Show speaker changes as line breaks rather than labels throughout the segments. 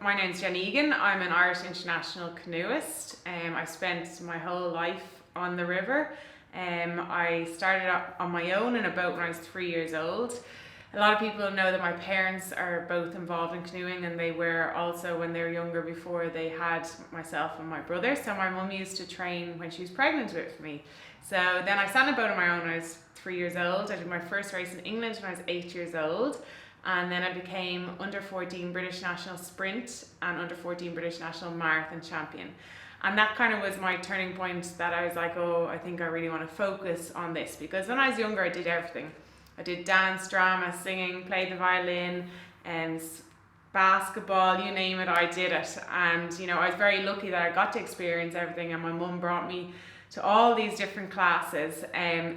My name's Jenny Egan. I'm an Irish international canoeist. I spent my whole life on the river. I started on my own in a boat when I was 3 years old. A lot of people know that my parents are both involved in canoeing, and they were also when they were younger before they had myself and my brother. So my mum used to train when she was pregnant with me. So then I sat on a boat on my own when I was 3 years old. I did my first race in England when I was 8 years old. And then I became under 14 British national sprint and under 14 British national marathon champion. And that kind of was my turning point, that I was like, oh, I think I really want to focus on this. Because when I was younger, I did everything. I did dance, drama, singing, played the violin, and basketball, you name it, I did it. And I was very lucky that I got to experience everything, and my mum brought me to all these different classes,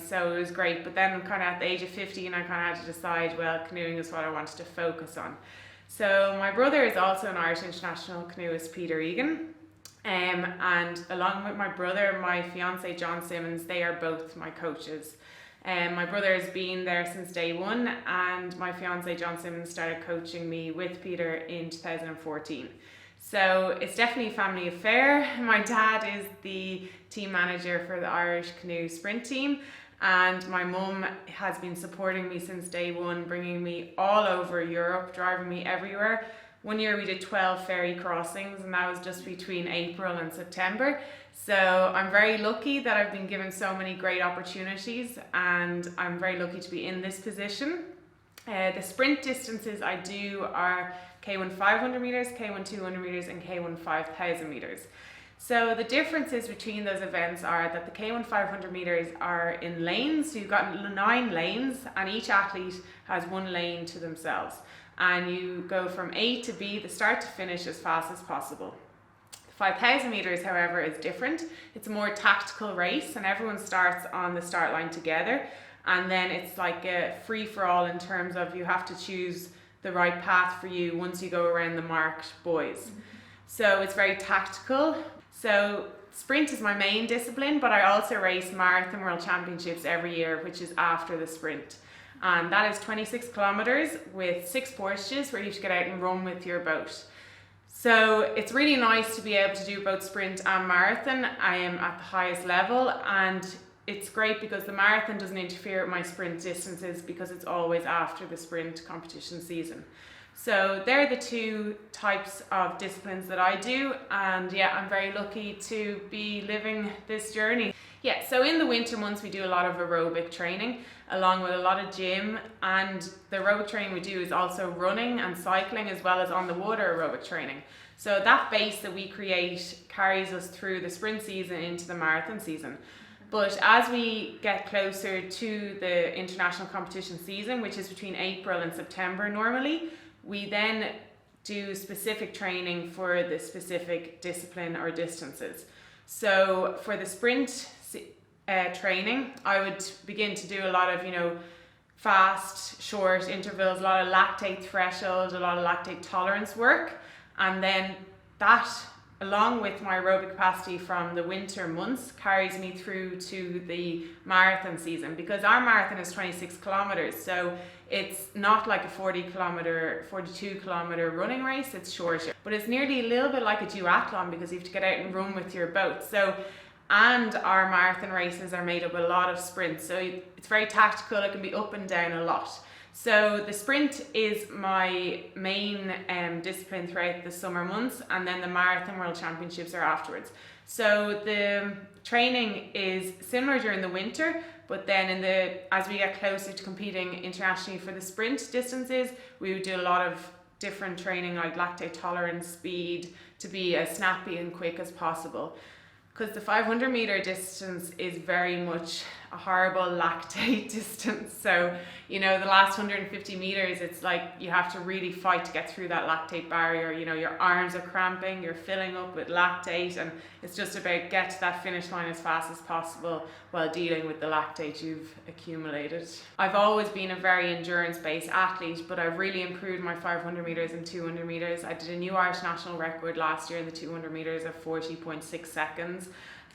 so it was great. But then kind of at the age of 15, I kind of had to decide, well, canoeing is what I wanted to focus on. So my brother is also an Irish international canoeist, Peter Egan, and along with my brother, my fiance John Simmons, they are both my coaches. My brother has been there since day one, and my fiance John Simmons started coaching me with Peter in 2014. So it's definitely a family affair. My dad is the team manager for the Irish canoe sprint team, and my mum has been supporting me since day one, bringing me all over Europe, driving me everywhere. One year we did 12 ferry crossings, and that was just between April and September. So I'm very lucky that I've been given so many great opportunities, and I'm very lucky to be in this position. The sprint distances I do are K1 500 meters, K1 200 meters, and K1 5000 meters. So the differences between those events are that the K1 500 meters are in lanes. So you've got 9 lanes, and each athlete has 1 lane to themselves. And you go from A to B, the start to finish, as fast as possible. 5,000 meters, however, is different. It's a more tactical race, and everyone starts on the start line together. And then it's like a free-for-all in terms of you have to choose the right path for you once you go around the marked buoys. So it's very tactical. So sprint is my main discipline, but I also race Marathon World Championships every year, which is after the sprint. And that is 26 kilometers with 6 portages where you have to get out and run with your boat. So it's really nice to be able to do both sprint and marathon. I am at the highest level, and it's great because the marathon doesn't interfere with my sprint distances because it's always after the sprint competition season. So they're the 2 types of disciplines that I do, and yeah, I'm very lucky to be living this journey. Yeah, so in the winter months we do a lot of aerobic training along with a lot of gym, and the aerobic training we do is also running and cycling as well as on the water aerobic training. So that base that we create carries us through the sprint season into the marathon season. But as we get closer to the international competition season, which is between April and September normally, we then do specific training for the specific discipline or distances. So for the sprint training, I would begin to do a lot of, fast, short intervals, a lot of lactate threshold, a lot of lactate tolerance work. And then that, along with my aerobic capacity from the winter months, carries me through to the marathon season, because our marathon is 26 kilometers. So it's not like a 42 kilometer running race, it's shorter. But it's nearly a little bit like a duathlon because you have to get out and run with your boat. And our marathon races are made up of a lot of sprints. So it's very tactical, it can be up and down a lot. So the sprint is my main discipline throughout the summer months, and then the Marathon World Championships are afterwards. So the training is similar during the winter, but then as we get closer to competing internationally for the sprint distances, we would do a lot of different training like lactate tolerance, speed, to be as snappy and quick as possible. Because the 500 meter distance is very much a horrible lactate distance. So, the last 150 meters, it's like you have to really fight to get through that lactate barrier. Your arms are cramping, you're filling up with lactate, and it's just about get to that finish line as fast as possible while dealing with the lactate you've accumulated. I've always been a very endurance-based athlete, but I've really improved my 500 meters and 200 meters. I did a new Irish national record last year in the 200 meters of 40.6 seconds.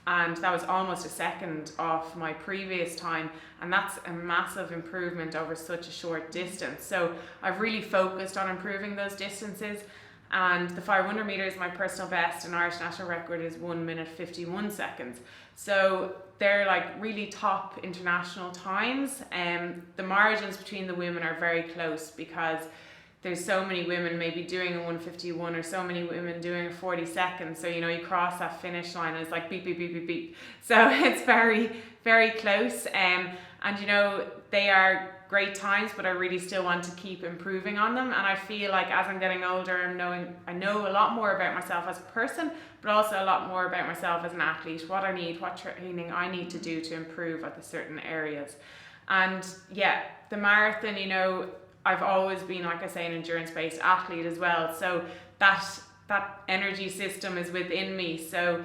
And that was almost a second off my previous time, and that's a massive improvement over such a short distance. So I've really focused on improving those distances, And the 500 meters, my personal best and Irish national record is 1 minute 51 seconds. So they're like really top international times. The margins between the women are very close because there's so many women maybe doing a 151 or so many women doing a 40 seconds. So, you know, you cross that finish line and it's like beep, beep, beep, beep, beep. So it's very, very close. And, you know, they are great times, but I really still want to keep improving on them. And I feel like as I'm getting older, I know a lot more about myself as a person, but also a lot more about myself as an athlete, what I need, what training I need to do to improve at the certain areas. And yeah, the marathon, you know, I've always been, like I say, an endurance-based athlete as well. So that energy system is within me. So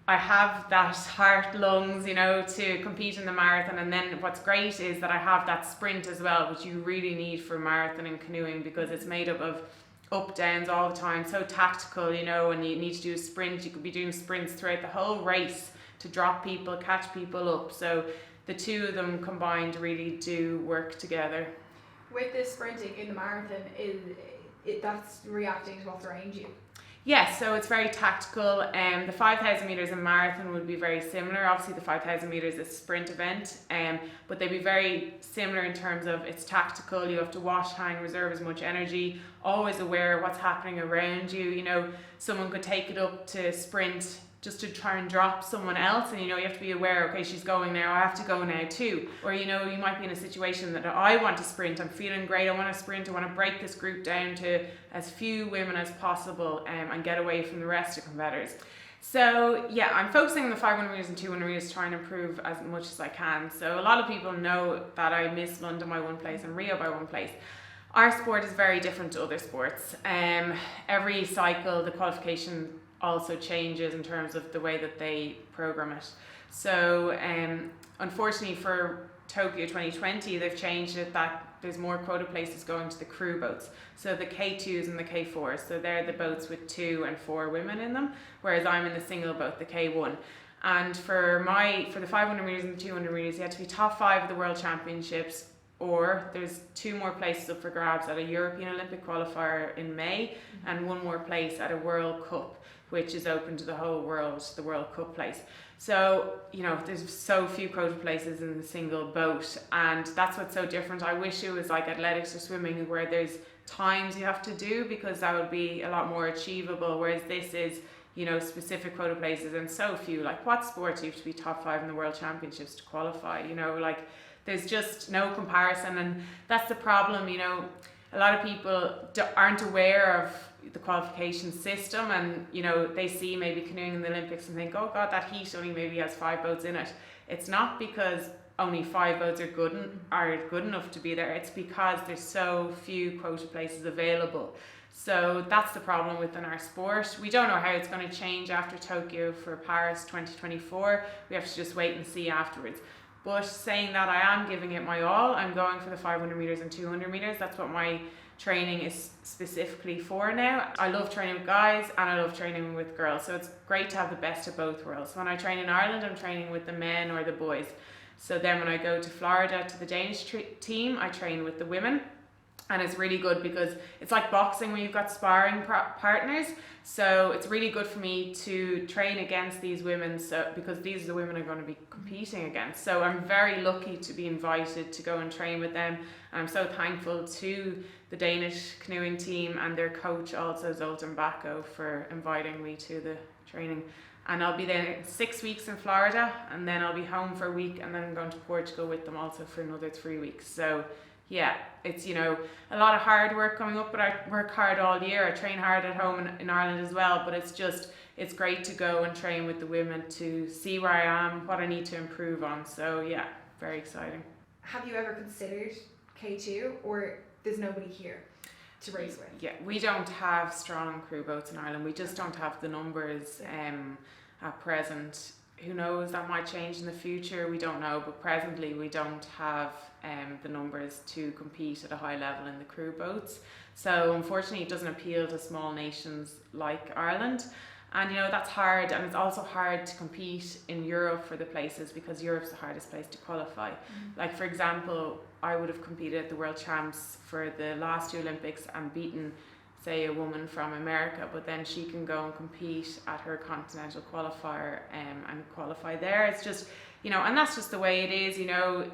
I have that heart, lungs, you know, to compete in the marathon. And then what's great is that I have that sprint as well, which you really need for marathon and canoeing because it's made up of up, downs all the time. So tactical, you know, and you need to do a sprint. You could be doing sprints throughout the whole race to drop people, catch people up. So the two of them combined really do work together.
With this sprinting in the marathon, that's reacting to what's around you.
Yes, so it's very tactical. The 5,000 meters in marathon would be very similar. Obviously, the 5,000 meters is a sprint event, but they'd be very similar in terms of it's tactical. You have to wash, hang, reserve as much energy. Always aware of what's happening around you. You know, someone could take it up to sprint just to try and drop someone else, and you know you have to be aware, okay, she's going now, I have to go now too. Or you know, you might be in a situation that I want to sprint, I'm feeling great, I want to sprint, I want to break this group down to as few women as possible and get away from the rest of competitors. So yeah, I'm focusing on the 500 meters and 200 meters, trying to improve as much as I can. So a lot of people know that I missed London by one place and Rio by one place. Our sport is very different to other sports. Every cycle, the qualification also changes in terms of the way that they program it. So unfortunately for Tokyo 2020, they've changed it that there's more quota places going to the crew boats. So the K2s and the K4s, so they're the boats with 2 and 4 women in them, whereas I'm in the single boat, the K1. And for the 500 meters and the 200 meters, you had to be top 5 of the World Championships, or there's 2 more places up for grabs at a European Olympic qualifier in May, and 1 more place at a World Cup, which is open to the whole world, the World Cup place. So, you know, there's so few quota places in the single boat, and that's what's so different. I wish it was like athletics or swimming where there's times you have to do, because that would be a lot more achievable, whereas this is, you know, specific quota places and so few. Like, what sport do you have to be top 5 in the World Championships to qualify? You know, like, there's just no comparison, and that's the problem, you know. A lot of people aren't aware of the qualification system, and you know, they see maybe canoeing in the Olympics and think, oh god, that heat only maybe has 5 boats in it. It's not because only 5 boats are good enough to be there. It's because there's so few quota places available. So that's the problem within our sport. We don't know how it's going to change after Tokyo for Paris 2024. We have to just wait and see afterwards. But saying that, I am giving it my all. I'm going for the 500 meters and 200 meters. That's what my training is specifically for now. I love training with guys and I love training with girls. So it's great to have the best of both worlds. When I train in Ireland, I'm training with the men or the boys. So then when I go to Florida to the Danish team, I train with the women. And it's really good because it's like boxing where you've got sparring partners. So it's really good for me to train against these women, so because these are the women I'm going to be competing against. So I'm very lucky to be invited to go and train with them. And I'm so thankful to the Danish canoeing team and their coach also, Zoltan Bacco, for inviting me to the training. And I'll be there 6 weeks in Florida, and then I'll be home for a week, and then I'm going to Portugal with them also for another 3 weeks. So yeah, it's, you know, a lot of hard work coming up, but I work hard all year. I train hard at home in Ireland as well, but it's great to go and train with the women to see where I am, what I need to improve on. So yeah, very exciting.
Have you ever considered K2, or there's nobody here to race with?
Yeah, we don't have strong crew boats in Ireland. We just don't have the numbers at present. Who knows, that might change in the future, we don't know, but presently we don't have the numbers to compete at a high level in the crew boats. So unfortunately it doesn't appeal to small nations like Ireland, and you know, that's hard. And it's also hard to compete in Europe for the places, because Europe's the hardest place to qualify. Like, for example, I would have competed at the World Champs for the last 2 Olympics and beaten say a woman from America, but then she can go and compete at her continental qualifier and qualify there. It's just, you know, and that's just the way it is, you know,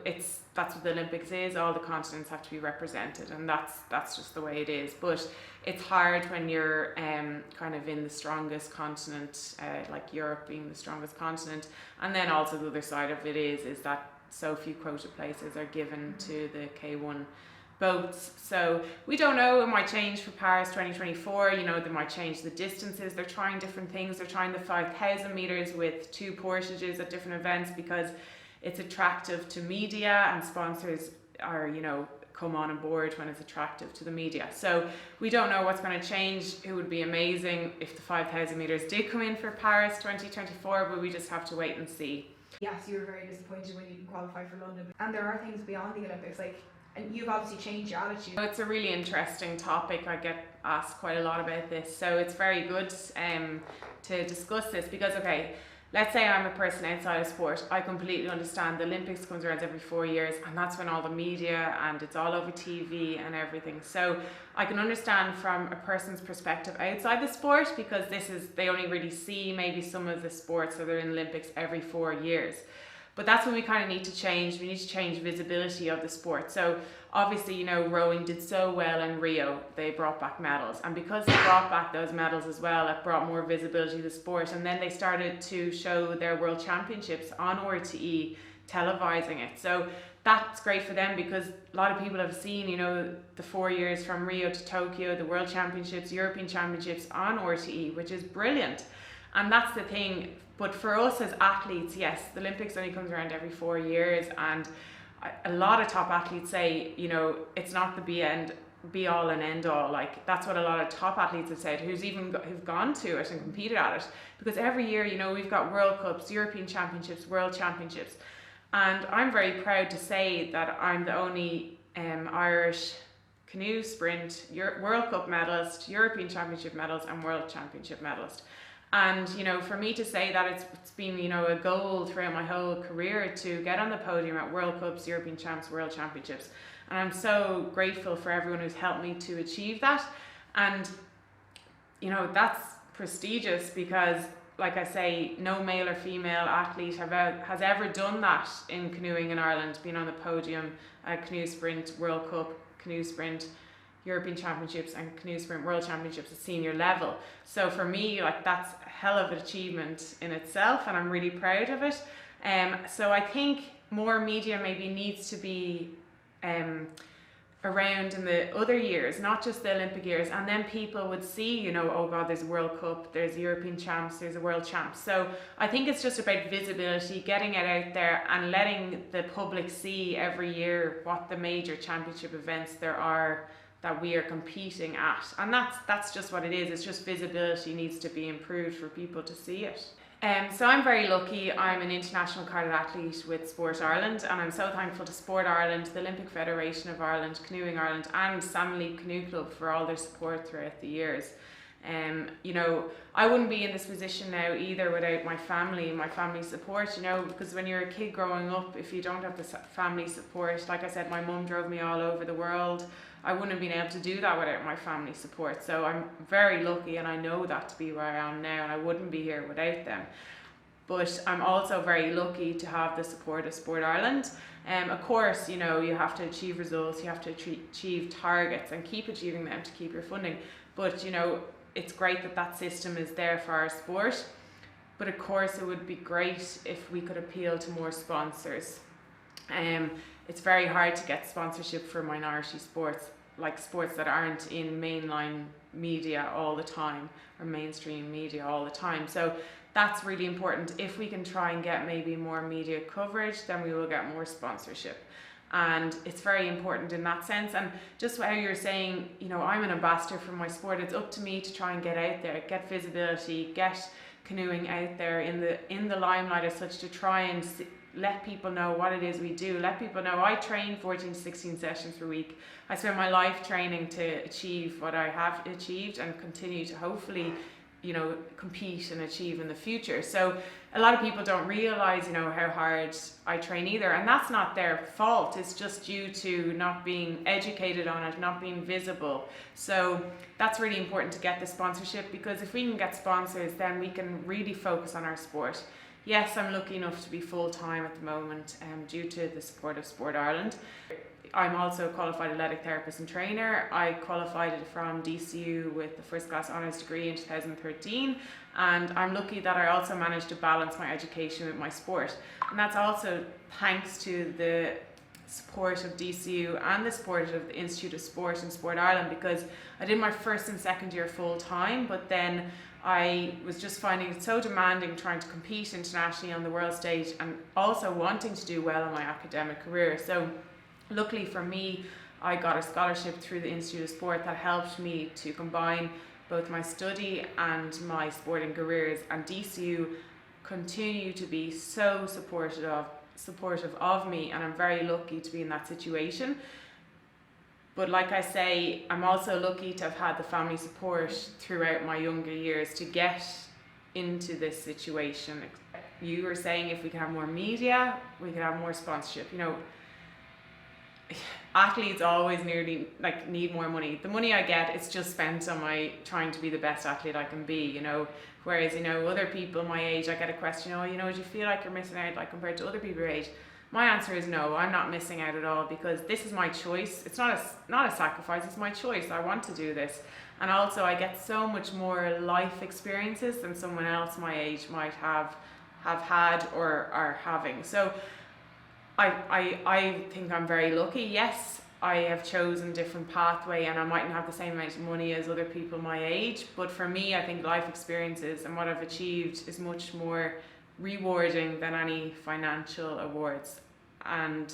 that's what the Olympics is. All the continents have to be represented, and that's just the way it is. But it's hard when you're kind of in the strongest continent, like Europe being the strongest continent, and then also the other side of it is that so few quota places are given to the K1 boats. So we don't know, it might change for Paris 2024, you know, they might change the distances. They're trying different things. They're trying the 5,000 meters with 2 portages at different events because it's attractive to media, and sponsors are, you know, come on board when it's attractive to the media. So we don't know what's going to change. It would be amazing if the 5,000 meters did come in for Paris 2024, but we just have to wait and see.
Yes, you were very disappointed when you didn't qualify for London. And there are things beyond the Olympics, like, and you've obviously changed your attitude.
It's a really interesting topic. I get asked quite a lot about this, so it's very good to discuss this because, okay, let's say I'm a person outside of sport. I completely understand the Olympics comes around every 4 years, and that's when all the media and it's all over TV and everything. So I can understand from a person's perspective outside the sport, because they only really see maybe some of the sports that are in the Olympics every 4 years. But that's what we kind of need to change. We need to change visibility of the sport. So obviously, you know, rowing did so well in Rio. They brought back medals. And because they brought back those medals as well, it brought more visibility to the sport. And then they started to show their world championships on RTE, televising it. So that's great for them, because a lot of people have seen, you know, the 4 years from Rio to Tokyo, the world championships, European championships on RTE, which is brilliant. And that's the thing. But for us as athletes, yes, the Olympics only comes around every 4 years, and a lot of top athletes say, you know, it's not the be all and end all. Like, that's what a lot of top athletes have said, who've gone to it and competed at it, because every year, you know, we've got World Cups, European Championships, World Championships, and I'm very proud to say that I'm the only Irish canoe sprint World Cup medalist, European Championship medalist, and World Championship medalist. And, you know, for me to say that it's been, you know, a goal throughout my whole career to get on the podium at World Cups, European Champs, World Championships. And I'm so grateful for everyone who's helped me to achieve that. And, you know, that's prestigious because, like I say, no male or female athlete has ever done that in canoeing in Ireland, been on the podium at Canoe Sprint, World Cup, Canoe Sprint, European Championships, and Canoe Sprint World Championships at senior level. So for me, like, that's a hell of an achievement in itself, and I'm really proud of it. So I think more media maybe needs to be around in the other years, not just the Olympic years, and then people would see, you know, oh God, there's a World Cup, there's European Champs, there's a World Champs. So I think it's just about visibility, getting it out there and letting the public see every year what the major championship events there are that we are competing at. And that's just what it is. It's just visibility needs to be improved for people to see it. So I'm very lucky. I'm an international carded athlete with Sport Ireland, and I'm so thankful to Sport Ireland, the Olympic Federation of Ireland, Canoeing Ireland, and Salmon Canoe Club for all their support throughout the years. You know, I wouldn't be in this position now either without my family support, you know, because when you're a kid growing up, if you don't have the family support, like I said, my mum drove me all over the world. I wouldn't have been able to do that without my family support. So I'm very lucky, and I know that to be where I am now, and I wouldn't be here without them. But I'm also very lucky to have the support of Sport Ireland. Of course, you know, you have to achieve results, you have to achieve targets and keep achieving them to keep your funding. But, you know, it's great that that system is there for our sport. But of course, it would be great if we could appeal to more sponsors. It's very hard to get sponsorship for minority sports, like sports that aren't in mainline media all the time or mainstream media all the time. So that's really important. If we can try and get maybe more media coverage, then we will get more sponsorship. And it's very important in that sense. And just how you're saying, you know, I'm an ambassador for my sport. It's up to me to try and get out there, get visibility, get canoeing out there in the limelight as such, to try and let people know what it is we do. Let people know I train 14 to 16 sessions per week. I spend my life training to achieve what I have achieved and continue to hopefully you know, compete and achieve in the future. So a lot of people don't realize, you know, how hard I train either, and that's not their fault. It's just due to not being educated on it, not being visible. So that's really important to get the sponsorship, because if we can get sponsors, then we can really focus on our sport. Yes, I'm lucky enough to be full-time at the moment due to the support of Sport Ireland. I'm also a qualified athletic therapist and trainer. I qualified from DCU with the first class honours degree in 2013, and I'm lucky that I also managed to balance my education with my sport. And that's also thanks to the support of DCU and the support of the Institute of Sport and Sport Ireland, because I did my first and second year full time, but then I was just finding it so demanding trying to compete internationally on the world stage and also wanting to do well in my academic career. So luckily for me, I got a scholarship through the Institute of Sport that helped me to combine both my study and my sporting careers, and DCU continue to be so supportive of me, and I'm very lucky to be in that situation. But like I say, I'm also lucky to have had the family support throughout my younger years to get into this situation. You were saying if we could have more media, we could have more sponsorship. You know, athletes always need more money. The money I get, it's just spent on my trying to be the best athlete I can be, you know. Whereas, you know, other people my age, I get a question, oh, you know, do you feel like you're missing out like compared to other people your age? My answer is no, I'm not missing out at all, because this is my choice. It's not a sacrifice, it's my choice. I want to do this. And also I get so much more life experiences than someone else my age might have had or are having. So I think I'm very lucky. Yes, I have chosen different pathway, and I mightn't have the same amount of money as other people my age, but for me, I think life experiences and what I've achieved is much more rewarding than any financial awards. And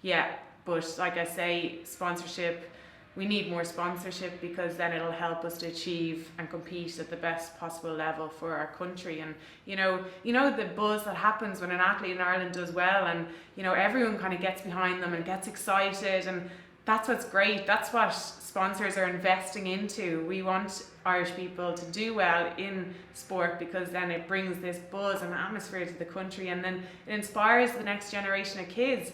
yeah, but like I say, sponsorship, we need more sponsorship, because then it'll help us to achieve and compete at the best possible level for our country. And you know the buzz that happens when an athlete in Ireland does well, and you know, everyone kind of gets behind them and gets excited, and that's what's great. That's what sponsors are investing into. We want Irish people to do well in sport, because then it brings this buzz and atmosphere to the country, and then it inspires the next generation of kids.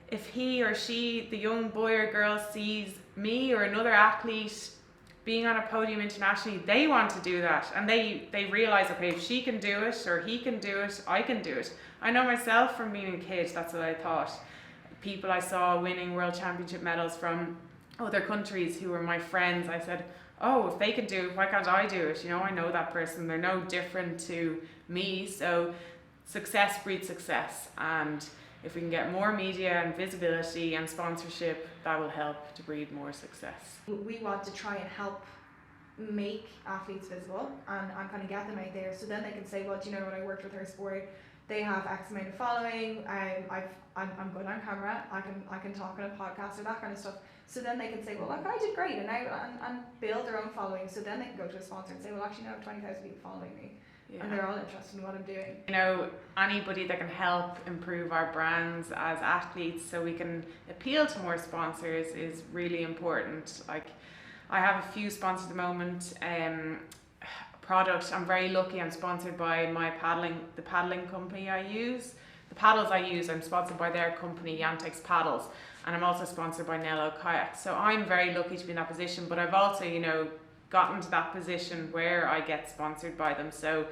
If he or she, the young boy or girl, sees me or another athlete being on a podium internationally, they want to do that, and they realise, okay, if she can do it or he can do it, I can do it. I know myself from being a kid, that's what I thought. People I saw winning world championship medals from other countries who were my friends, I said, oh, if they can do it, why can't I do it? You know, I know that person, they're no different to me. So success breeds success, and if we can get more media and visibility and sponsorship, that will help to breed more success.
We want to try and help make athletes visible and kind of get them out there, so then they can say, well, do you know, when I worked with Hersport, they have X amount of following, I'm good on camera, I can talk on a podcast or that kind of stuff. So then they can say, well, like, I did great, and build their own following. So then they can go to a sponsor and say, well, actually, now I have 20,000 people following me. Yeah. And they're all interested in what I'm doing. You
know, anybody that can help improve our brands as athletes so we can appeal to more sponsors is really important. Like, I have a few sponsors at the moment. Product, I'm very lucky, I'm sponsored by the paddling company I use. The paddles I use, I'm sponsored by their company, Yantex Paddles, and I'm also sponsored by Nello Kayaks. So I'm very lucky to be in that position, but I've also, you know, gotten to that position where I get sponsored by them. So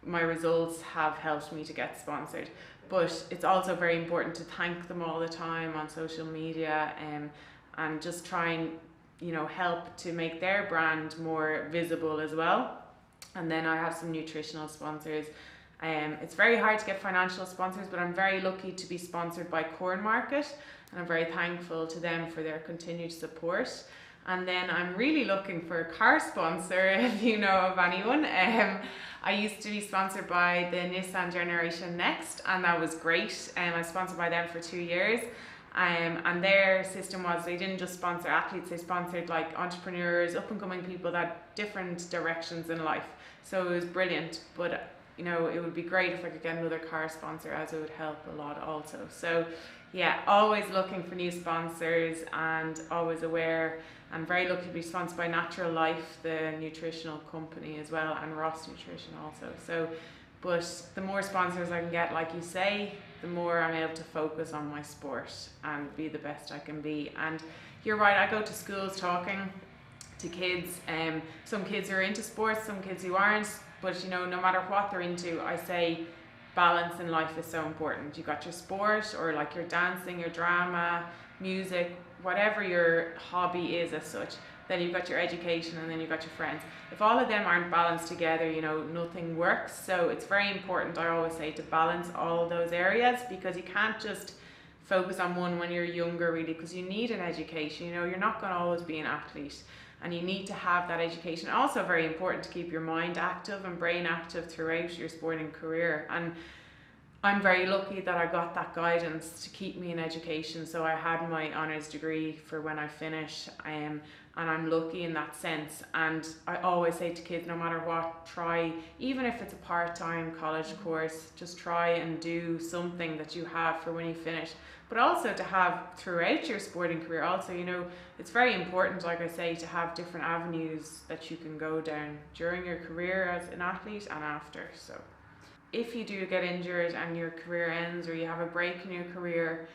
my results have helped me to get sponsored. But it's also very important to thank them all the time on social media, and just try and, you know, help to make their brand more visible as well. And then I have some nutritional sponsors. It's very hard to get financial sponsors, but I'm very lucky to be sponsored by Corn Market, and I'm very thankful to them for their continued support. And then I'm really looking for a car sponsor, if you know of anyone. I used to be sponsored by the Nissan Generation Next, and that was great. I was sponsored by them for 2 years. And their system was, they didn't just sponsor athletes, they sponsored like entrepreneurs, up and coming people that had different directions in life. So it was brilliant. But you know, it would be great if I could get another car sponsor, as it would help a lot also. So yeah, always looking for new sponsors and always aware. I'm very lucky to be sponsored by Natural Life, the nutritional company as well, and Ross Nutrition also. So, but the more sponsors I can get, like you say, the more I'm able to focus on my sport and be the best I can be. And you're right, I go to schools talking to kids. Some kids are into sports, some kids who aren't. But you know, no matter what they're into, I say balance in life is so important. You got your sport, or like your dancing, your drama, music, whatever your hobby is as such. Then you've got your education, and then you've got your friends. If all of them aren't balanced together, you know, nothing works. So it's very important, I always say, to balance all those areas, because you can't just focus on one when you're younger, really, because you need an education. You know, you're not going to always be an athlete, and you need to have that education. Also very important to keep your mind active and brain active throughout your sporting career. And I'm very lucky that I got that guidance to keep me in education. So I had my honours degree for when I finish, and I'm lucky in that sense. And I always say to kids, no matter what, try, even if it's a part-time college course, just try and do something that you have for when you finish. But also to have throughout your sporting career also, you know, it's very important, like I say, to have different avenues that you can go down during your career as an athlete and after. So if you do get injured and your career ends, or you have a break in your career,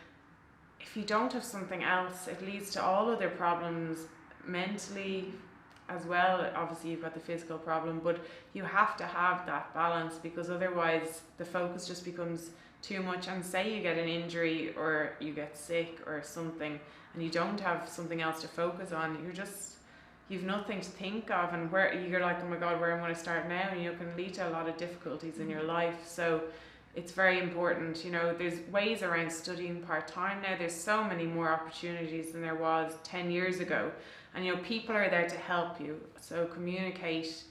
if you don't have something else, it leads to all other problems mentally as well. Obviously you've got the physical problem, but you have to have that balance, because otherwise the focus just becomes too much. And say you get an injury or you get sick or something, and you don't have something else to focus on, you've nothing to think of, and where you're like, oh my god, where am I going to start now? And you can lead to a lot of difficulties in your life. So it's very important, you know, there's ways around studying part-time now. There's so many more opportunities than there was 10 years ago, and you know, people are there to help you. So communicate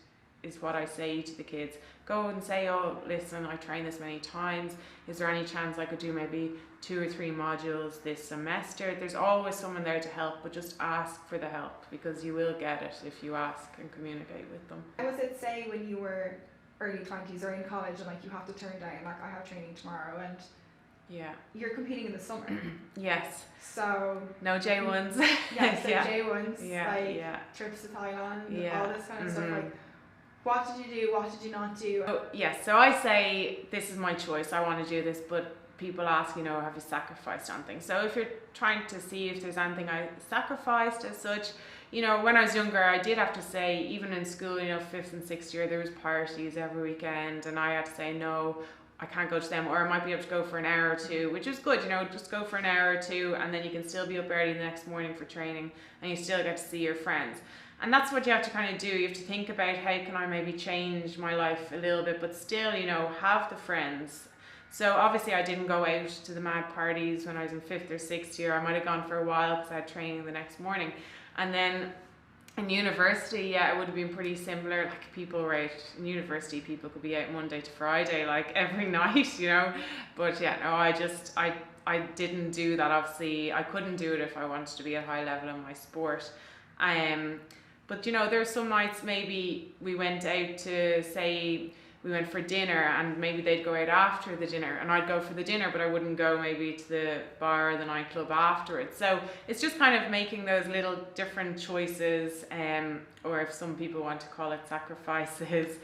is what I say to the kids. Go and say, oh listen, I train this many times, is there any chance I could do maybe 2 or 3 modules this semester? There's always someone there to help, but just ask for the help, because you will get it if you ask and communicate with them.
How was it, say, when you were early 20s or in college, and like you have to turn down, like I have training tomorrow, and
yeah,
you're competing in the summer?
yes,
so
no J1s.
yeah, so
yeah.
J1s,
Yeah,
like
yeah.
trips to Thailand,
Yeah.
all this kind of stuff. Like, what did you do, what did you not do?
Oh, yes, so I say, this is my choice, I want to do this, but people ask, you know, have you sacrificed something? So if you're trying to see if there's anything I sacrificed as such, you know, when I was younger, I did have to say, even in school, you know, 5th and 6th year, there was parties every weekend, and I had to say, no, I can't go to them, or I might be able to go for an hour or two, which is good, you know, just go for an hour or two, and then you can still be up early the next morning for training, and you still get to see your friends. And that's what you have to kind of do. You have to think about, how can I maybe change my life a little bit, but still, you know, have the friends. So obviously I didn't go out to the mad parties when I was in 5th or 6th year. I might have gone for a while because I had training the next morning. And then in university, yeah, it would have been pretty similar. Like, people were out in university, people could be out Monday to Friday, like every night, you know. But yeah, no, I didn't do that. Obviously I couldn't do it if I wanted to be at high level in my sport. But you know, there were some nights maybe we went out to, say, we went for dinner, and maybe they'd go out after the dinner, and I'd go for the dinner, but I wouldn't go maybe to the bar or the nightclub afterwards. So it's just kind of making those little different choices, or if some people want to call it sacrifices.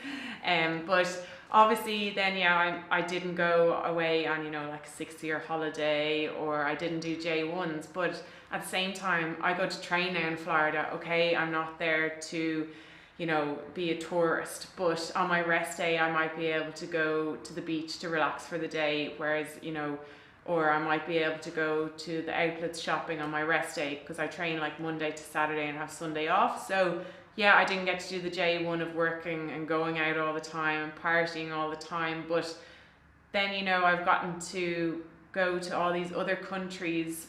But obviously then, yeah, I didn't go away on, you know, like a 6-year holiday, or I didn't do J1s, but at the same time, I go to train now in Florida. Okay, I'm not there to, you know, be a tourist, but on my rest day I might be able to go to the beach to relax for the day, whereas, you know, or I might be able to go to the outlets shopping on my rest day, because I train like Monday to Saturday and have Sunday off. So yeah, I didn't get to do the J1 of working and going out all the time and partying all the time, but then, you know, I've gotten to go to all these other countries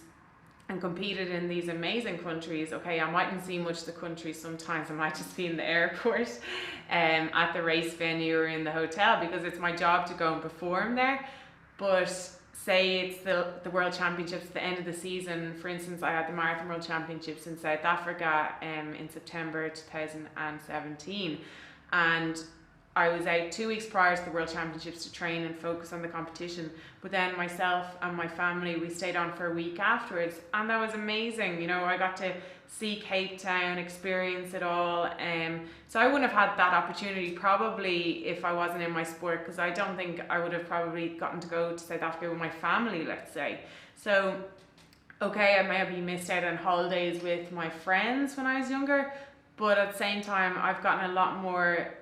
and competed in these amazing countries. Okay, I mightn't see much of the country sometimes, I might just be in the airport, at the race venue or in the hotel, because it's my job to go and perform there. But say it's the World Championships at the end of the season, for instance, I had the Marathon World Championships in South Africa in September 2017, and I was out 2 weeks prior to the World Championships to train and focus on the competition. But then myself and my family, we stayed on for a week afterwards, and that was amazing. You know, I got to see Cape Town, experience it all. So I wouldn't have had that opportunity probably if I wasn't in my sport, because I don't think I would have probably gotten to go to South Africa with my family, let's say. So, okay, I maybe missed out on holidays with my friends when I was younger, but at the same time, I've gotten a lot more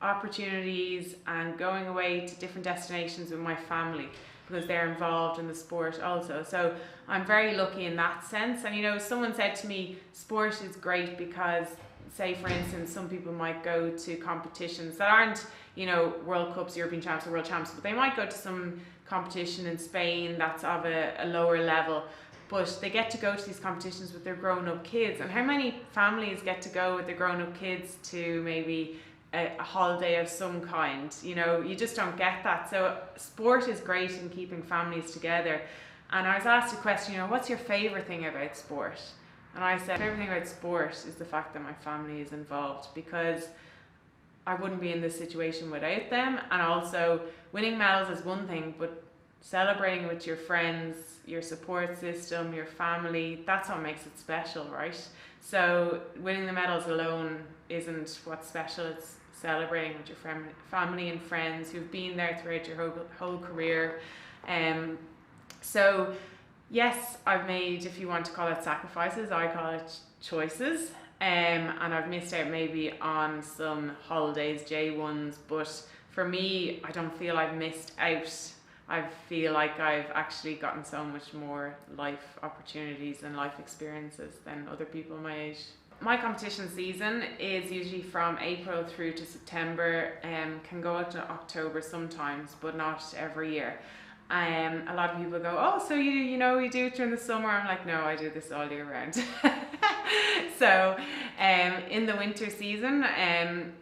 opportunities and going away to different destinations with my family because they're involved in the sport also. So I'm very lucky in that sense. And you know, someone said to me, sport is great because, say for instance, some people might go to competitions that aren't, you know, World Cups, European Champs or World Champs, but they might go to some competition in Spain that's of a lower level, but they get to go to these competitions with their grown-up kids. And how many families get to go with their grown-up kids to maybe a holiday of some kind? You know, you just don't get that. So sport is great in keeping families together. And I was asked a question, you know, what's your favorite thing about sport? And I said, favorite thing about sport is the fact that my family is involved, because I wouldn't be in this situation without them. And also, winning medals is one thing, but celebrating with your friends, your support system, your family, that's what makes it special, right? So winning the medals alone isn't what's special. It's celebrating with your family and friends who've been there throughout your whole career. So yes, I've made, if you want to call it sacrifices, I call it choices. And I've missed out maybe on some holidays, J1s, but for me, I don't feel I've missed out. I feel like I've actually gotten so much more life opportunities and life experiences than other people my age. My competition season is usually from April through to September, can go up to October sometimes, but not every year. A lot of people go, oh, so you know you do it during the summer. I'm like, no, I do this all year round. So in the winter season,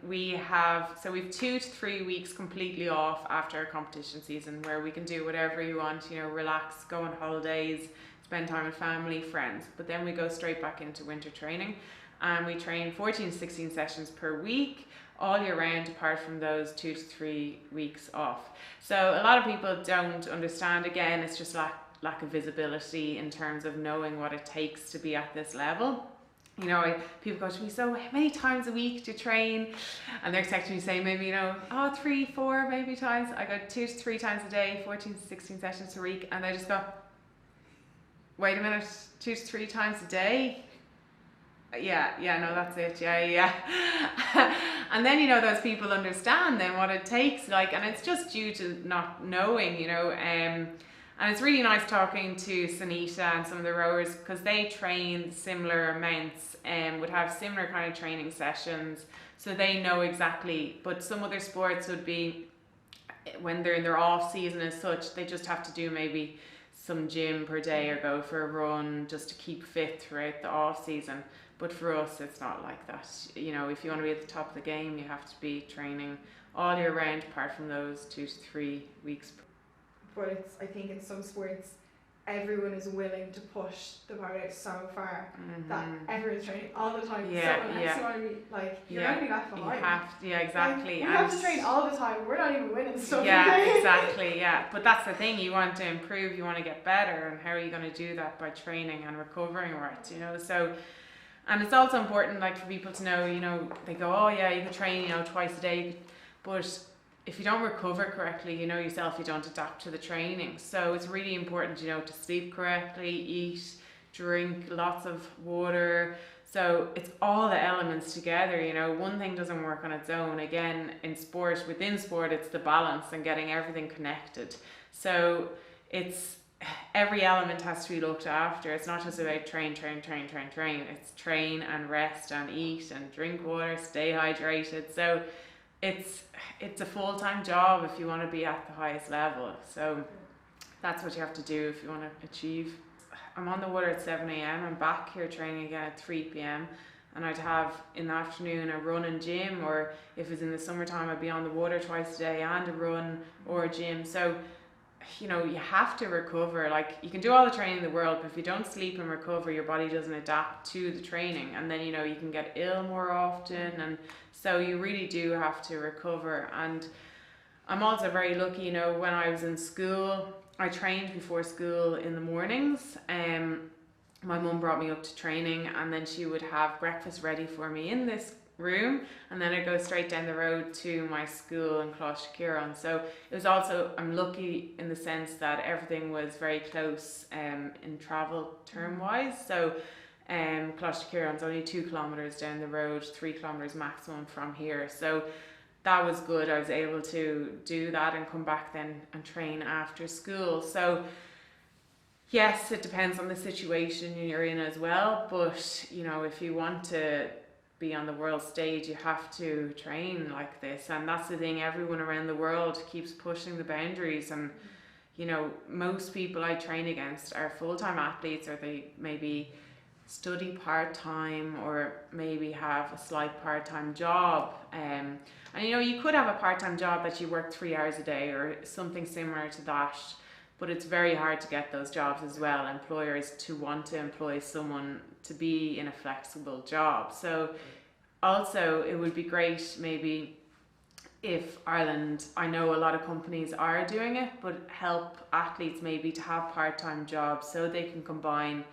we've 2 to 3 weeks completely off after our competition season, where we can do whatever you want, you know, relax, go on holidays, spend time with family, friends. But then we go straight back into winter training, and we train 14 to 16 sessions per week all year round, apart from those 2 to 3 weeks off. So a lot of people don't understand. Again, it's just lack of visibility in terms of knowing what it takes to be at this level. You know, people go to me, so how many times a week do you train? And they're expecting me to say maybe, you know, 3, 4 maybe times. I go 2 to 3 times a day, 14 to 16 sessions a week. And they just go, wait a minute, 2 to 3 times a day? Yeah, no, that's it. Yeah. And then, you know, those people understand then what it takes, like, and it's just due to not knowing, you know. And it's really nice talking to Sunita and some of the rowers, because they train similar amounts and would have similar kind of training sessions, so they know exactly. But some other sports would be, when they're in their off season as such, they just have to do maybe some gym per day or go for a run just to keep fit throughout the off season. But for us, it's not like that. You know, if you want to be at the top of the game, you have to be training all year round, apart from those 2 to 3 weeks.
But it's, I think in some sports, everyone is willing to push the bar out so far that everyone's training all the time.
Yeah,
Someone else you want to be like, you're going to be left behind.
You have to, yeah, exactly.
Like, we have to train all the time. We're not even winning stuff.
Yeah, exactly. Yeah, but that's the thing. You want to improve. You want to get better, and how are you going to do that? By training and recovering right. You know, so. And it's also important, like, for people to know, you know, they go, oh yeah, you can train, you know, twice a day, but if you don't recover correctly, you know yourself, you don't adapt to the training. So it's really important, you know, to sleep correctly, eat, drink lots of water. So it's all the elements together, you know. One thing doesn't work on its own. Again, in sport, within sport, it's the balance and getting everything connected. So it's, every element has to be looked after. It's not just about train. It's train and rest and eat and drink water, stay hydrated. So it's a full-time job if you want to be at the highest level. So that's what you have to do if you want to achieve. I'm on the water at 7 a.m. I'm back here training again at 3 p.m. and I'd have in the afternoon a run and gym, or if it's in the summertime I'd be on the water twice a day and a run or a gym. So you have to recover. Like, you can do all the training in the world, but if you don't sleep and recover, your body doesn't adapt to the training, and then you can get ill more often, and so you really do have to recover. And I'm also very lucky, when I was in school, I trained before school in the mornings. My mum brought me up to training, and then she would have breakfast ready for me in this room, and then I'd go straight down the road to my school in Kayaking. So it was also, I'm lucky in the sense that everything was very close in travel term wise. So Kayaking is only 2 kilometers down the road, 3 kilometers maximum from here. So that was good. I was able to do that and come back then and train after school. So yes, it depends on the situation you're in as well, but if you want to be on the world stage, you have to train like this. And that's the thing, everyone around the world keeps pushing the boundaries. And most people I train against are full-time athletes, or they maybe study part-time, or maybe have a slight part-time job. And you could have a part-time job that you work 3 hours a day or something similar to that, but it's very hard to get those jobs as well. Employers to want to employ someone to be in a flexible job. So also it would be great maybe if Ireland, I know a lot of companies are doing it, but help athletes maybe to have part-time jobs so they can combine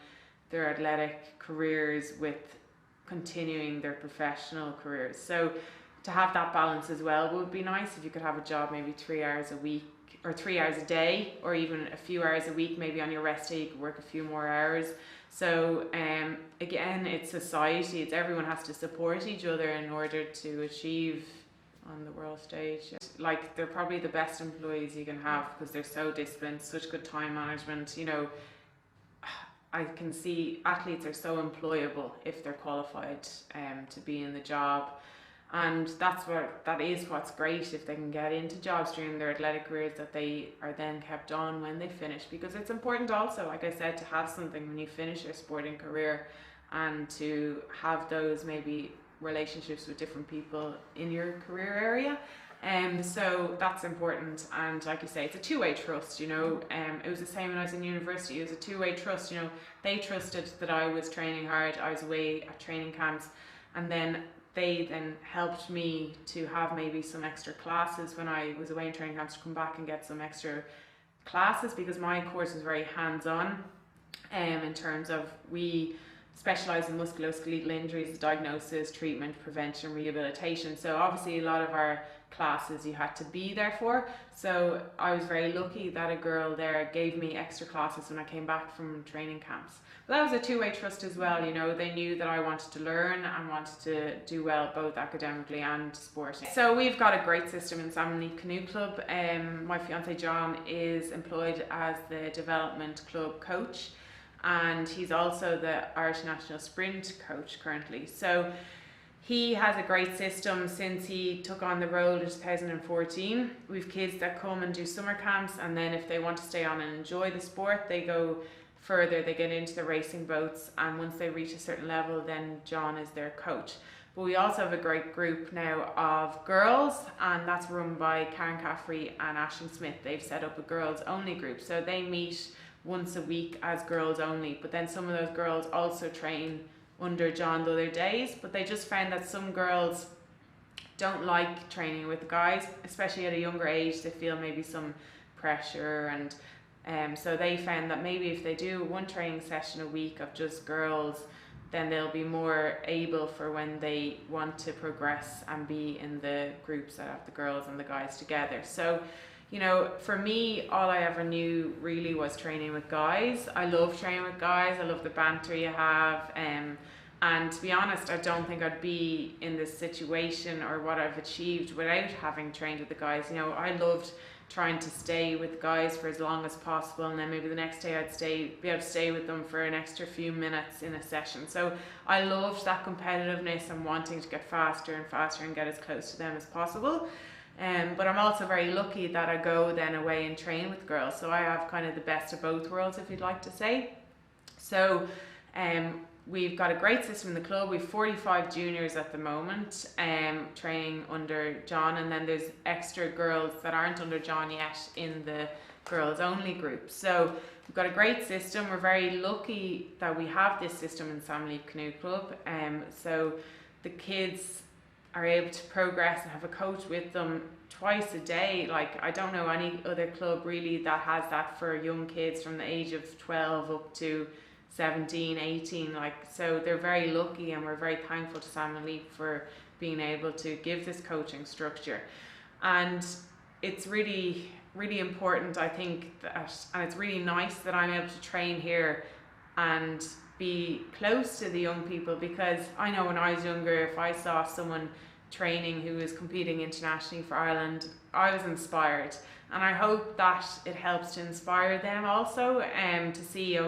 their athletic careers with continuing their professional careers. So to have that balance as well would be nice. If you could have a job maybe 3 hours a week or 3 hours a day, or even a few hours a week, maybe on your rest day you could work a few more hours. So again, it's society, it's everyone has to support each other in order to achieve on the world stage. Like, they're probably the best employees you can have because they're so disciplined, such good time management. I can see athletes are so employable if they're qualified to be in the job. And that is what's great, if they can get into jobs during their athletic careers, that they are then kept on when they finish, because it's important also, like I said, to have something when you finish your sporting career, and to have those maybe relationships with different people in your career area. So that's important, and like you say, it's a two-way trust. It was the same when I was in university. It was a two-way trust. They trusted that I was training hard, I was away at training camps, and then they then helped me to have maybe some extra classes when I was away in training camps, to come back and get some extra classes, because my course was very hands-on in terms of, we specialise in musculoskeletal injuries, diagnosis, treatment, prevention, rehabilitation. So obviously a lot of our classes you had to be there for. So I was very lucky that a girl there gave me extra classes when I came back from training camps. But that was a two-way trust as well. They knew that I wanted to learn and wanted to do well both academically and sporting. So we've got a great system in Salmon Leaf Canoe Club. My fiance John is employed as the development club coach, and he's also the Irish national sprint coach currently. So he has a great system since he took on the role in 2014. We've kids that come and do summer camps, and then if they want to stay on and enjoy the sport, they go further, they get into the racing boats, and once they reach a certain level, then John is their coach. But we also have a great group now of girls, and that's run by Karen Caffrey and Ashton Smith. They've set up a girls only group, so they meet once a week as girls only, but then some of those girls also train under John the other days. But they just found that some girls don't like training with the guys, especially at a younger age. They feel maybe some pressure, and so they found that maybe if they do one training session a week of just girls, then they'll be more able for when they want to progress and be in the groups that have the girls and the guys together. So for me, all I ever knew really was training with guys. I love training with guys. I love the banter you have. And to be honest, I don't think I'd be in this situation or what I've achieved without having trained with the guys. I loved trying to stay with guys for as long as possible, and then maybe the next day I'd be able to stay with them for an extra few minutes in a session. So I loved that competitiveness and wanting to get faster and faster and get as close to them as possible. But I'm also very lucky that I go then away and train with girls, so I have kind of the best of both worlds, if you'd like to say. So we've got a great system in the club. We've 45 juniors at the moment, training under John, and then there's extra girls that aren't under John yet in the girls only group. So we've got a great system. We're very lucky that we have this system in Salmon Leaf Canoe Club. So the kids are able to progress and have a coach with them twice a day. Like, I don't know any other club really that has that for young kids from the age of 12 up to 17, 18. Like, so they're very lucky, and we're very thankful to Salmon Leaf for being able to give this coaching structure. And it's really, really important, I think, that, and it's really nice that I'm able to train here and be close to the young people, because I know when I was younger, if I saw someone training who was competing internationally for Ireland, I was inspired, and I hope that it helps to inspire them also, to see,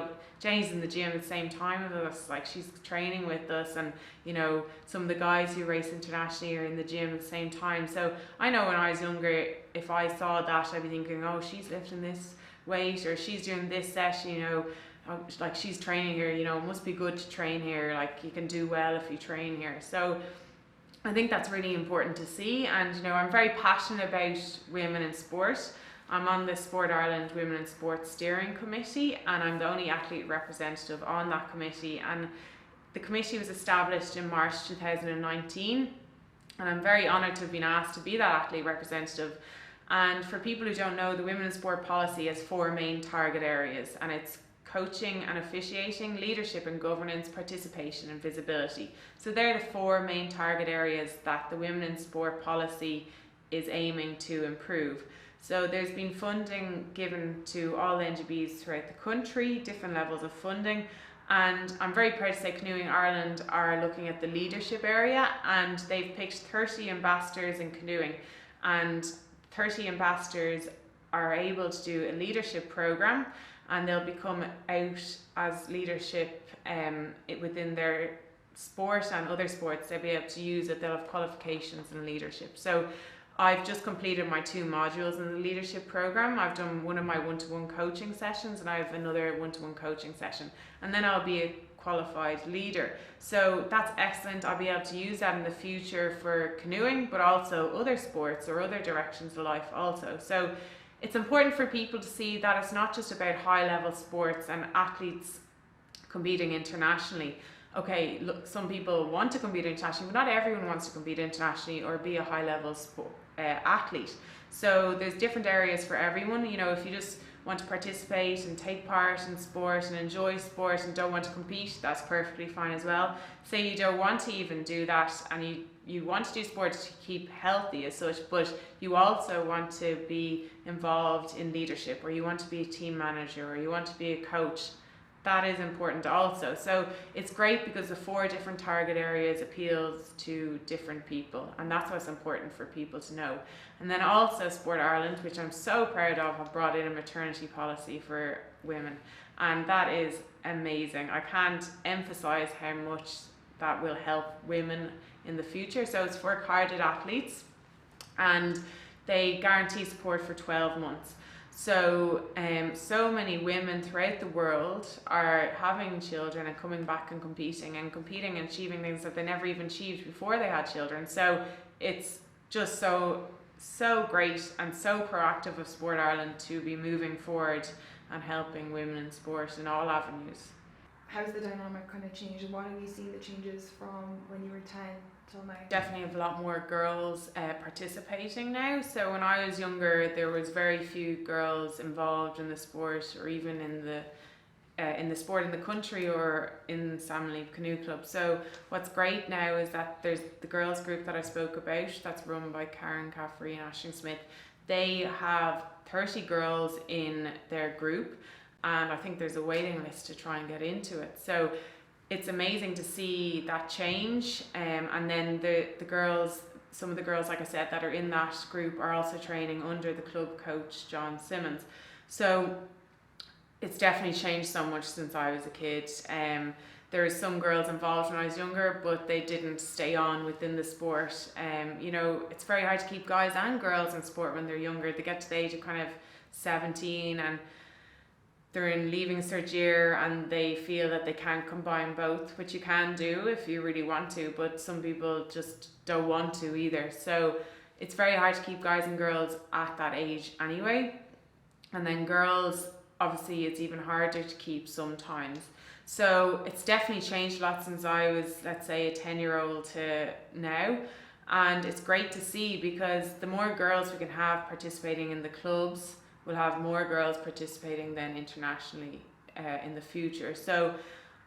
Jenny's in the gym at the same time with us, like she's training with us, and you know, some of the guys who race internationally are in the gym at the same time. So I know when I was younger, if I saw that, I'd be thinking, oh, she's lifting this weight, or she's doing this session, you know, like she's training here, you know, it must be good to train here, like you can do well if you train here. So I think that's really important to see. And you know, I'm very passionate about women in sport. I'm on the Sport Ireland Women in Sport Steering Committee, and I'm the only athlete representative on that committee. And the committee was established in March 2019, and I'm very honoured to have been asked to be that athlete representative. And for people who don't know, the Women in Sport policy has 4 main target areas, and it's coaching and officiating, leadership and governance, participation and visibility. So they're the 4 main target areas that the Women in Sport policy is aiming to improve. So there's been funding given to all the NGBs throughout the country, different levels of funding, and I'm very proud to say Canoeing Ireland are looking at the leadership area, and they've picked 30 ambassadors in canoeing, and 30 ambassadors are able to do a leadership program, and they'll become out as leadership within their sport and other sports. They'll be able to use it. They'll have qualifications in leadership. So I've just completed my 2 modules in the leadership program. I've done one of my one-to-one coaching sessions, and I have another one-to-one coaching session, and then I'll be a qualified leader. So that's excellent. I'll be able to use that in the future for canoeing, but also other sports or other directions of life also. So it's important for people to see that it's not just about high-level sports and athletes competing internationally. Okay, look, some people want to compete internationally, but not everyone wants to compete internationally or be a high-level athlete. So there's different areas for everyone. You know, if you just want to participate and take part in sport and enjoy sport and don't want to compete, that's perfectly fine as well. Say you don't want to even do that, and you want to do sport to keep healthy as such, but you also want to be involved in leadership, or you want to be a team manager, or you want to be a coach. That is important also. So it's great because the 4 different target areas appeals to different people, and that's what's important for people to know. And then also Sport Ireland, which I'm so proud of, have brought in a maternity policy for women, and that is amazing. I can't emphasize how much that will help women in the future. So it's for carded athletes, and they guarantee support for 12 months. So so many women throughout the world are having children and coming back and competing and achieving things that they never even achieved before they had children. So it's just so great and so proactive of Sport Ireland to be moving forward and helping women in sport in all avenues.
How's the dynamic kind of changed, and what have you seen the changes from when you were 10 till now?
Definitely have a lot more girls participating now. So when I was younger, there was very few girls involved in the sport, or even in the sport in the country or in Salmon Leaf Canoe Club. So what's great now is that there's the girls group that I spoke about, that's run by Karen Caffrey and Aisling Smith. They have 30 girls in their group, and I think there's a waiting list to try and get into it. So it's amazing to see that change, and then the girls, some of the girls, like I said, that are in that group are also training under the club coach John Simmons. So it's definitely changed so much since I was a kid. There were some girls involved when I was younger, but they didn't stay on within the sport. You know, it's very hard to keep guys and girls in sport when they're younger. They get to the age of kind of 17, and they're in leaving cert year and they feel that they can't combine both, which you can do if you really want to, but some people just don't want to either. So it's very hard to keep guys and girls at that age anyway. And then girls, obviously it's even harder to keep sometimes. So it's definitely changed a lot since I was, let's say, a 10-year-old to now. And it's great to see, because the more girls we can have participating in the clubs, we'll have more girls participating then internationally in the future. So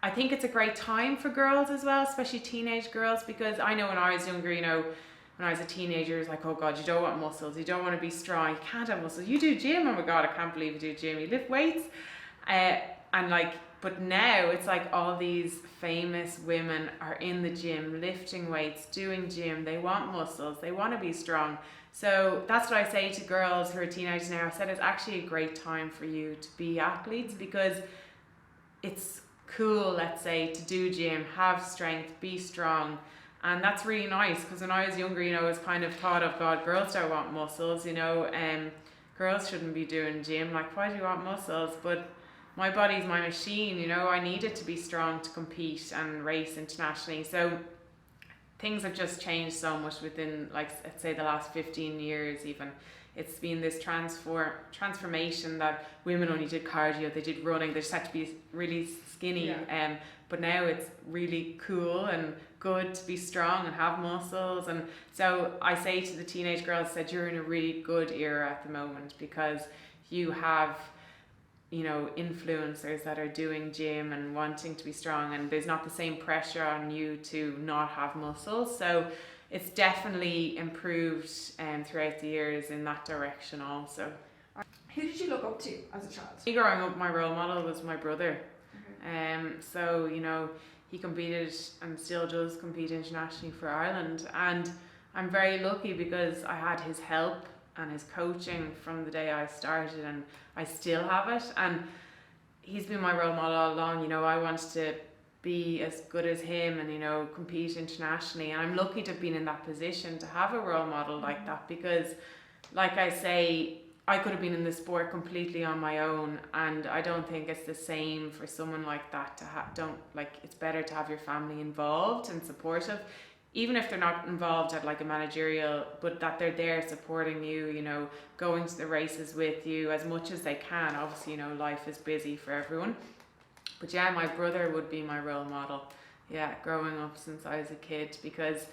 I think it's a great time for girls as well, especially teenage girls, because I know when I was younger, you know, when I was a teenager, it's like, oh God, you don't want muscles, you don't want to be strong, you can't have muscles, you do gym, oh my God, I can't believe you do gym, you lift weights. And like, but now it's like all these famous women are in the gym, lifting weights, doing gym, they want muscles, they want to be strong. So that's what I say to girls who are teenagers now. I said it's actually a great time for you to be athletes, because it's cool, let's say, to do gym, have strength, be strong. And that's really nice, because when I was younger, you know, I was kind of thought of, God, girls don't want muscles, you know, girls shouldn't be doing gym, like, why do you want muscles? But my body's my machine, you know, I need it to be strong to compete and race internationally. So things have just changed so much within, like, let's say the last 15 years even. It's been this transformation that women only did cardio, they did running, they just had to be really skinny.
Yeah.
But now it's really cool and good to be strong and have muscles. And so I say to the teenage girls that you're in a really good era at the moment, because you have, you know, influencers that are doing gym and wanting to be strong, and there's not the same pressure on you to not have muscles. So it's definitely improved throughout the years in that direction also.
Who did you look up to as a child?
Me growing up, my role model was my brother.
Okay.
So, you know, he competed and still does compete internationally for Ireland, and I'm very lucky because I had his help and his coaching from the day I started, and I still have it, and he's been my role model all along. You know, I wanted to be as good as him and, you know, compete internationally, and I'm lucky to have been in that position to have a role model like that, because like I say, I could have been in the sport completely on my own, and I don't think it's the same for someone like that to it's better to have your family involved and supportive, even if they're not involved at like a managerial, but that they're there supporting you, you know, going to the races with you as much as they can. Obviously, you know, life is busy for everyone. But yeah, my brother would be my role model. Yeah, growing up since I was a kid, because,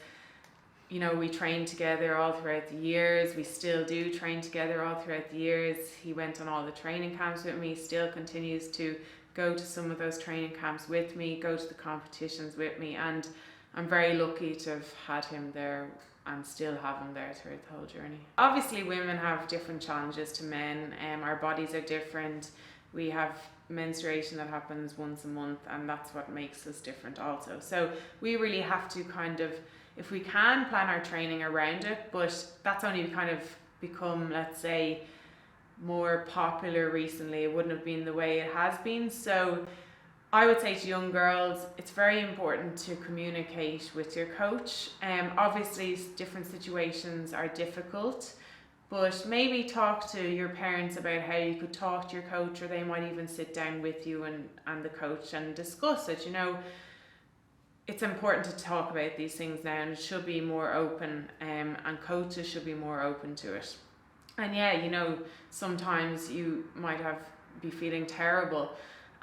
you know, we trained together all throughout the years. We still do train together all throughout the years. He went on all the training camps with me, still continues to go to some of those training camps with me, go to the competitions with me, and I'm very lucky to have had him there and still have him there throughout the whole journey. Obviously, women have different challenges to men. Our bodies are different. We have menstruation that happens once a month, and that's what makes us different also. So we really have to kind of, if we can, plan our training around it, but that's only kind of become, let's say, more popular recently. It wouldn't have been the way it has been. So I would say to young girls, it's very important to communicate with your coach. Obviously, different situations are difficult, but maybe talk to your parents about how you could talk to your coach, or they might even sit down with you and the coach and discuss it. You know, it's important to talk about these things now, and it should be more open, and coaches should be more open to it. And yeah, you know, sometimes you might be feeling terrible,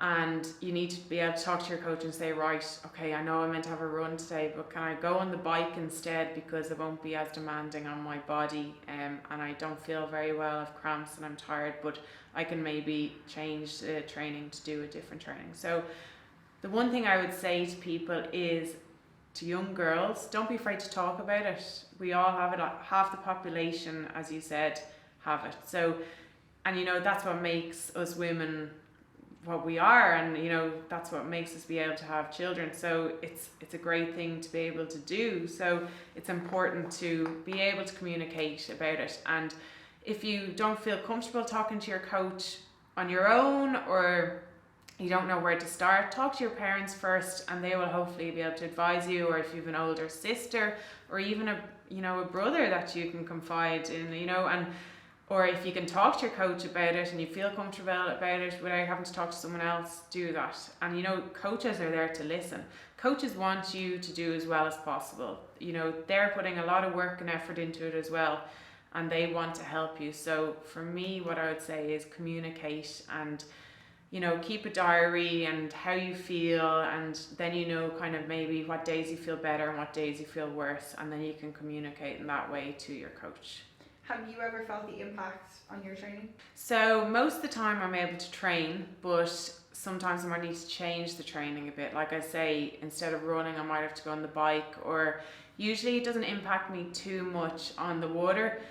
and you need to be able to talk to your coach and say, right, okay, I know I meant to have a run today, but can I go on the bike instead, because it won't be as demanding on my body, and I don't feel very well, I have cramps and I'm tired, but I can maybe change the training to do a different training. So the one thing I would say to people is, to young girls, don't be afraid to talk about it. We all have it. Half the population, as you said, have it. So, and you know, that's what makes us women what we are, and you know, that's what makes us be able to have children. So it's a great thing to be able to do. So it's important to be able to communicate about it. And if you don't feel comfortable talking to your coach on your own, or you don't know where to start, talk to your parents first, and they will hopefully be able to advise you. Or if you have an older sister, or even a brother that you can confide in, you know. And Or if you can talk to your coach about it and you feel comfortable about it without having to talk to someone else, do that. And coaches are there to listen. Coaches want you to do as well as possible. They're putting a lot of work and effort into it as well, and they want to help you. So for me, what I would say is communicate and keep a diary and how you feel, and then kind of maybe what days you feel better and what days you feel worse, and then you can communicate in that way to your coach.
Have you ever felt the impact on your training?
So most of the time I'm able to train, but sometimes I might need to change the training a bit. Like I say, instead of running, I might have to go on the bike, or usually it doesn't impact me too much on the water.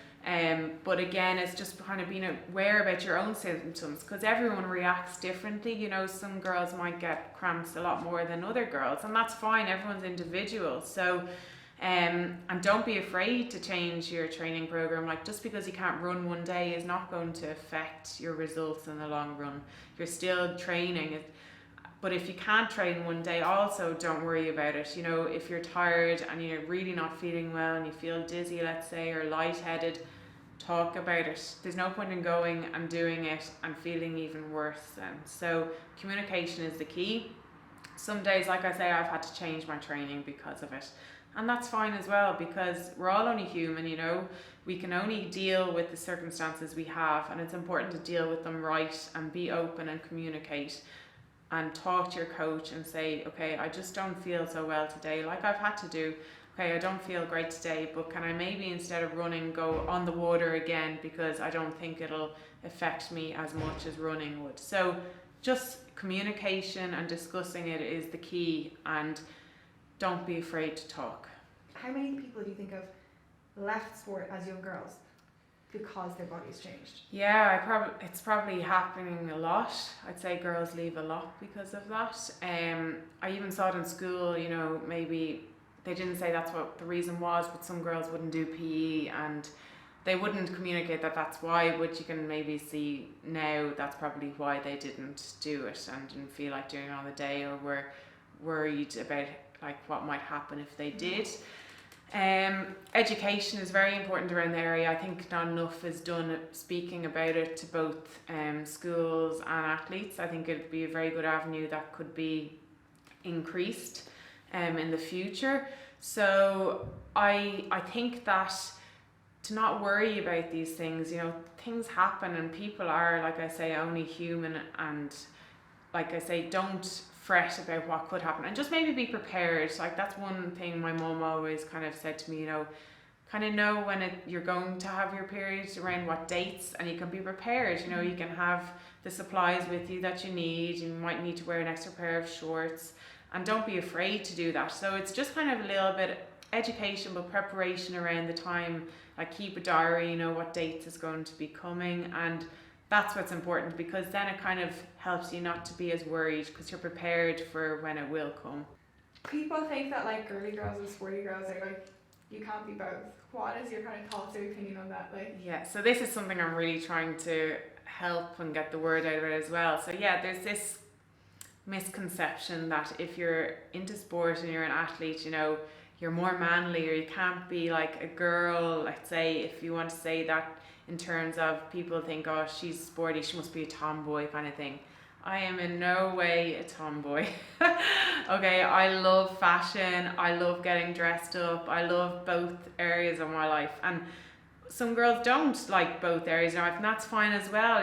But again, it's just kind of being aware about your own symptoms, because everyone reacts differently. Some girls might get cramps a lot more than other girls, and that's fine. Everyone's individual. So and don't be afraid to change your training program. Like, just because you can't run one day is not going to affect your results in the long run. You're still training. But if you can't train one day, also don't worry about it. If you're tired and you're really not feeling well and you feel dizzy, let's say, or lightheaded, talk about it. There's no point in going and doing it and feeling even worse then. So communication is the key. Some days, like I say, I've had to change my training because of it. And that's fine as well, because we're all only human. We can only deal with the circumstances we have, and it's important to deal with them right and be open and communicate and talk to your coach and say, okay, I just don't feel so well today, like I've had to do. Okay, I don't feel great today, but can I maybe, instead of running, go on the water again, because I don't think it'll affect me as much as running would. So just communication and discussing it is the key, and don't be afraid to talk.
How many people do you think have left sport as young girls because their body's changed?
Yeah, it's probably happening a lot. I'd say girls leave a lot because of that. I even saw it in school. Maybe they didn't say that's what the reason was, but some girls wouldn't do PE and they wouldn't communicate that that's why, but you can maybe see now that's probably why they didn't do it and didn't feel like doing it on the day, or were worried about like what might happen if they did. Education is very important around the area. I think not enough is done speaking about it to both schools and athletes. I think it'd be a very good avenue that could be increased in the future. So I think that to not worry about these things, things happen and people are, like I say, only human, and like I say, don't fret about what could happen and just maybe be prepared. Like, that's one thing my mum always kind of said to me, kind of know when you're going to have your period, around what dates, and you can be prepared. You can have the supplies with you that you need. You might need to wear an extra pair of shorts, and don't be afraid to do that. So it's just kind of a little bit education, but preparation around the time. Like, keep a diary, what dates is going to be coming, and that's what's important, because then it kind of helps you not to be as worried, because you're prepared for when it will come.
People think that like girly girls and sporty girls are like, you can't be both. What is your kind of thoughts or opinion on that? Yeah,
so this is something I'm really trying to help and get the word out of it as well. So yeah, there's this misconception that if you're into sport and you're an athlete, you're more manly, or you can't be like a girl. Let's say, if you want to say that in terms of people think, oh, she's sporty, she must be a tomboy kind of thing. I am in no way a tomboy. Okay, I love fashion, I love getting dressed up, I love both areas of my life, and some girls don't like both areas, and that's fine as well.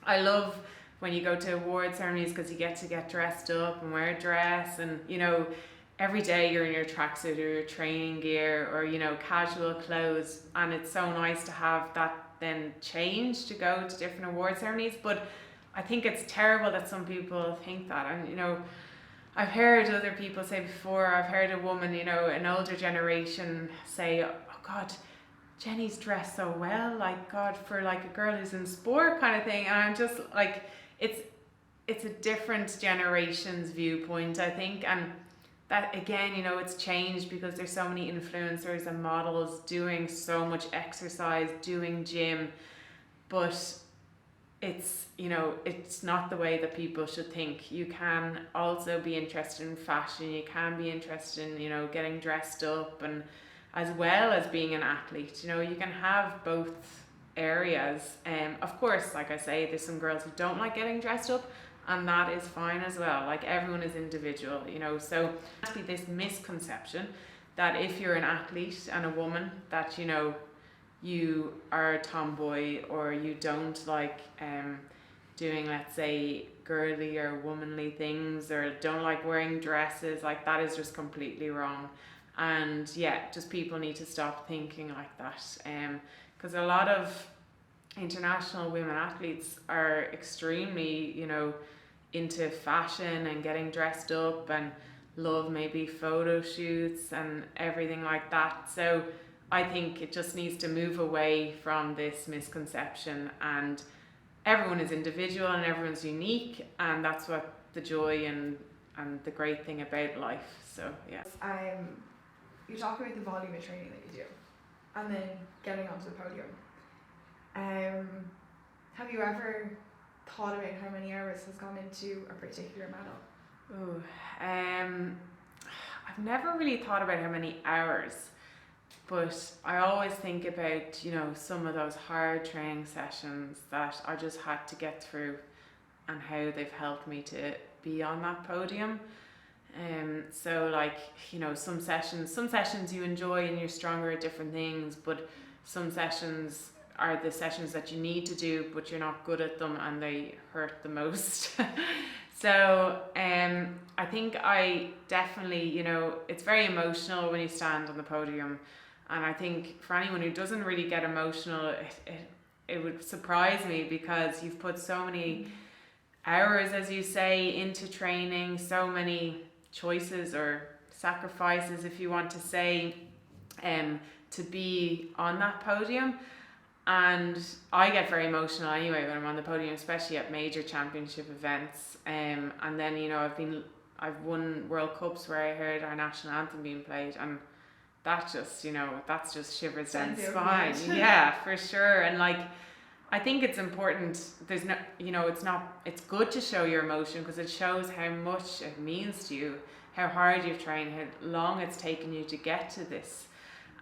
I love when you go to award ceremonies, because you get to get dressed up and wear a dress, and every day you're in your tracksuit or your training gear, or casual clothes, and it's so nice to have that then change to go to different award ceremonies. But I think it's terrible that some people think that, and I've heard other people say before, I've heard a woman, an older generation say, oh God, Jenny's dressed so well, like, God, for like a girl who's in sport kind of thing. And I'm just like, it's a different generation's viewpoint, I think, and that again, it's changed because there's so many influencers and models doing so much exercise, doing gym, but it's not the way that people should think. You can also be interested in fashion, you can be interested in getting dressed up, and as well as being an athlete. You can have both areas. Of course, like I say, there's some girls who don't like getting dressed up, and that is fine as well. Like, everyone is individual, you know. So there's be this misconception that if you're an athlete and a woman, that, you know, you are a tomboy, or you don't like doing, let's say, girly or womanly things, or don't like wearing dresses. Like, that is just completely wrong. And yeah, just people need to stop thinking like that, because a lot of international women athletes are extremely, you know, into fashion and getting dressed up, and love maybe photo shoots and everything like that. So I think it just needs to move away from this misconception, and everyone is individual and everyone's unique, and that's what the joy and the great thing about life. So yeah.
You're talking about the volume of training that you do, and then getting onto the podium. Have you ever thought about how many hours has gone into a particular medal?
Oh, I've never really thought about how many hours, but I always think about, you know, some of those hard training sessions that I just had to get through, and how they've helped me to be on that podium. So like, you know, some sessions you enjoy and you're stronger at different things, but some sessions are the sessions that you need to do, but you're not good at them and they hurt the most. So I think I definitely, you know, it's very emotional when you stand on the podium, and I think for anyone who doesn't really get emotional, it would surprise me, because you've put so many hours, as you say, into training, so many choices or sacrifices, if you want to say, to be on that podium. And I get very emotional anyway when I'm on the podium, especially at major championship events. And then, you know, I've won World Cups where I heard our national anthem being played, and that just, you know, that's just shivers down the spine. Yeah, for sure. And like, I think it's important. There's no, you know, it's good to show your emotion, because it shows how much it means to you, how hard you've trained, how long it's taken you to get to this.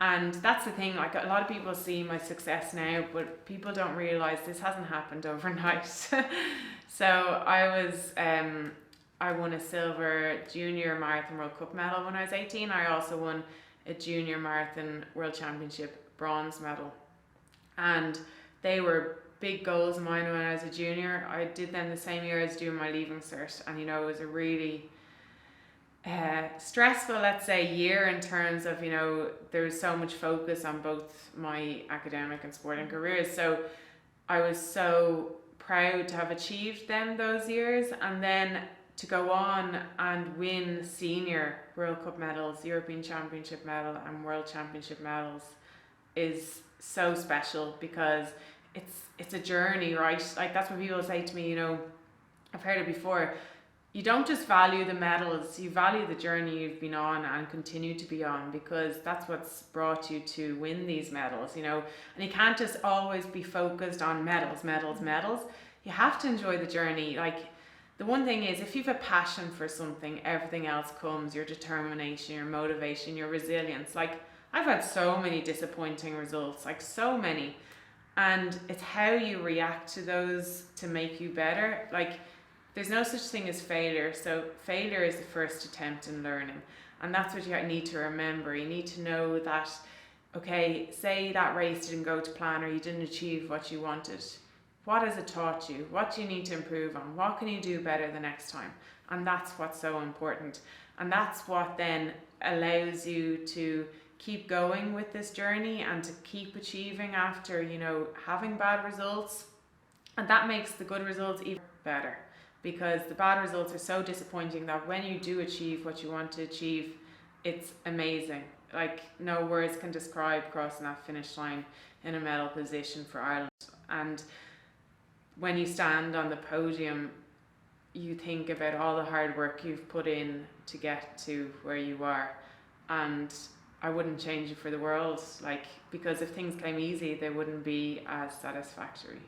And that's the thing, like, a lot of people see my success now, but people don't realize this hasn't happened overnight. So I won a silver junior marathon World Cup medal when I was 18. I also won a junior marathon World Championship bronze medal. And they were big goals of mine when I was a junior. I did them the same year as doing my leaving cert, and, you know, it was a really stressful, let's say, year, in terms of, you know, there was so much focus on both my academic and sporting careers. So I was so proud to have achieved them those years, and then to go on and win senior World Cup medals, European Championship medal and World Championship medals is so special, because it's a journey, right? Like, that's what people say to me, you know, I've heard it before, you don't just value the medals, you value the journey you've been on and continue to be on, because that's what's brought you to win these medals, you know. And you can't just always be focused on medals. You have to enjoy the journey. Like, the one thing is, if you've a passion for something, everything else comes, your determination, your motivation, your resilience. Like, I've had so many disappointing results, like so many. And it's how you react to those to make you better. Like, there's no such thing as failure. So failure is the first attempt in learning. And that's what you need to remember. You need to know that, okay, say that race didn't go to plan, or you didn't achieve what you wanted. What has it taught you? What do you need to improve on? What can you do better the next time? And that's what's so important. And that's what then allows you to keep going with this journey and to keep achieving after, you know, having bad results. And that makes the good results even better, because the bad results are so disappointing that when you do achieve what you want to achieve, it's amazing. Like, no words can describe crossing that finish line in a medal position for Ireland. And when you stand on the podium, you think about all the hard work you've put in to get to where you are. And I wouldn't change it for the world, like, because if things came easy, they wouldn't be as satisfactory.